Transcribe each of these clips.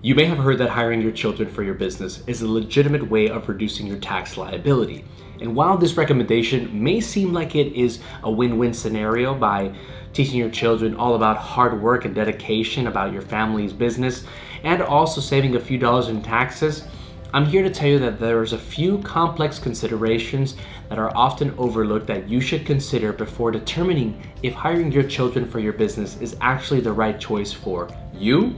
You may have heard that hiring your children for your business is a legitimate way of reducing your tax liability. And while this recommendation may seem like it is a win-win scenario by teaching your children all about hard work and dedication about your family's business and also saving a few dollars in taxes, I'm here to tell you that there's a few complex considerations that are often overlooked that you should consider before determining if hiring your children for your business is actually the right choice for you,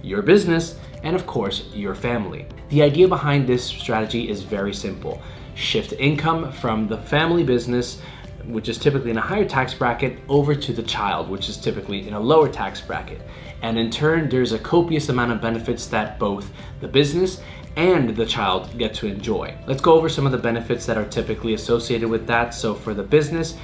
your business, and of course, your family. The idea behind this strategy is very simple. Shift income from the family business, which is typically in a higher tax bracket, over to the child, which is typically in a lower tax bracket. And in turn, there's a copious amount of benefits that both the business and the child get to enjoy. Let's go over some of the benefits that are typically associated with that. So for the business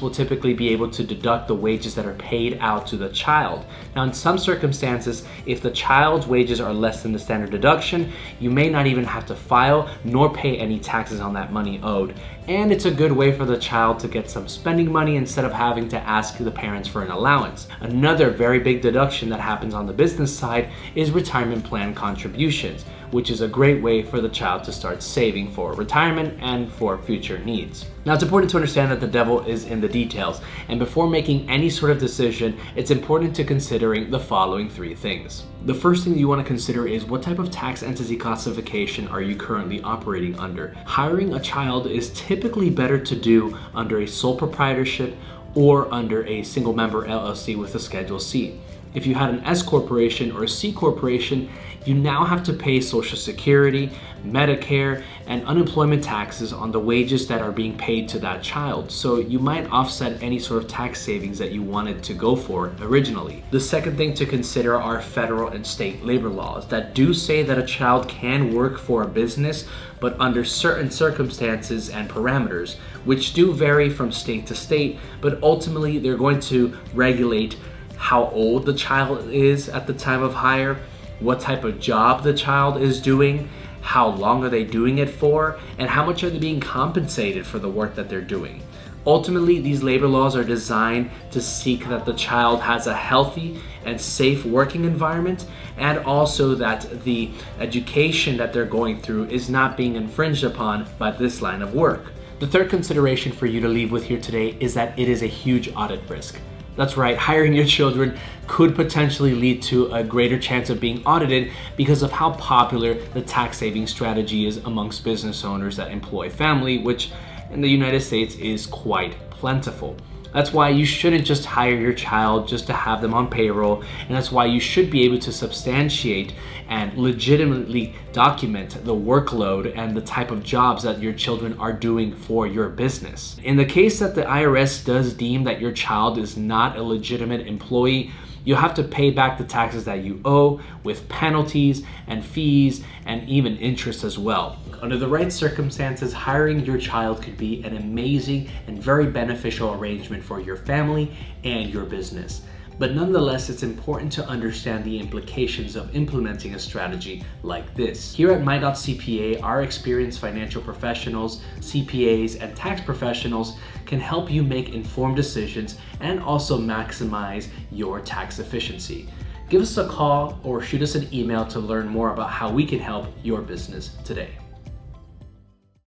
will typically be able to deduct the wages that are paid out to the child. Now, in some circumstances, if the child's wages are less than the standard deduction, you may not even have to file nor pay any taxes on that money owed. And it's a good way for the child to get some spending money instead of having to ask the parents for an allowance. Another very big deduction that happens on the business side is retirement plan contributions, which is a great way for the child to start saving for retirement and for future needs. Now, it's important to understand that the devil is in the details, and before making any sort of decision, it's important to considering the following three things. The first thing you want to consider is what type of tax entity classification are you currently operating under. Hiring a child is typically better to do under a sole proprietorship or under a single member LLC with a Schedule C. If you had an S corporation or a C corporation, you now have to pay Social Security, Medicare, and unemployment taxes on the wages that are being paid to that child. So you might offset any sort of tax savings that you wanted to go for originally. The second thing to consider are federal and state labor laws that do say that a child can work for a business, but under certain circumstances and parameters, which do vary from state to state, but ultimately they're going to regulate how old the child is at the time of hire, what type of job the child is doing, how long are they doing it for, and how much are they being compensated for the work that they're doing. Ultimately, these labor laws are designed to seek that the child has a healthy and safe working environment, and also that the education that they're going through is not being infringed upon by this line of work. The third consideration for you to leave with here today is that it is a huge audit risk. That's right, hiring your children could potentially lead to a greater chance of being audited because of how popular the tax saving strategy is amongst business owners that employ family, which in the United States is quite plentiful. That's why you shouldn't just hire your child just to have them on payroll, and that's why you should be able to substantiate and legitimately document the workload and the type of jobs that your children are doing for your business. In the case that the IRS does deem that your child is not a legitimate employee, you'll have to pay back the taxes that you owe with penalties and fees and even interest as well. Under the right circumstances, hiring your child could be an amazing and very beneficial arrangement for your family and your business. But nonetheless, it's important to understand the implications of implementing a strategy like this. Here at My.CPA, our experienced financial professionals, CPAs, and tax professionals can help you make informed decisions and also maximize your tax efficiency. Give us a call or shoot us an email to learn more about how we can help your business today.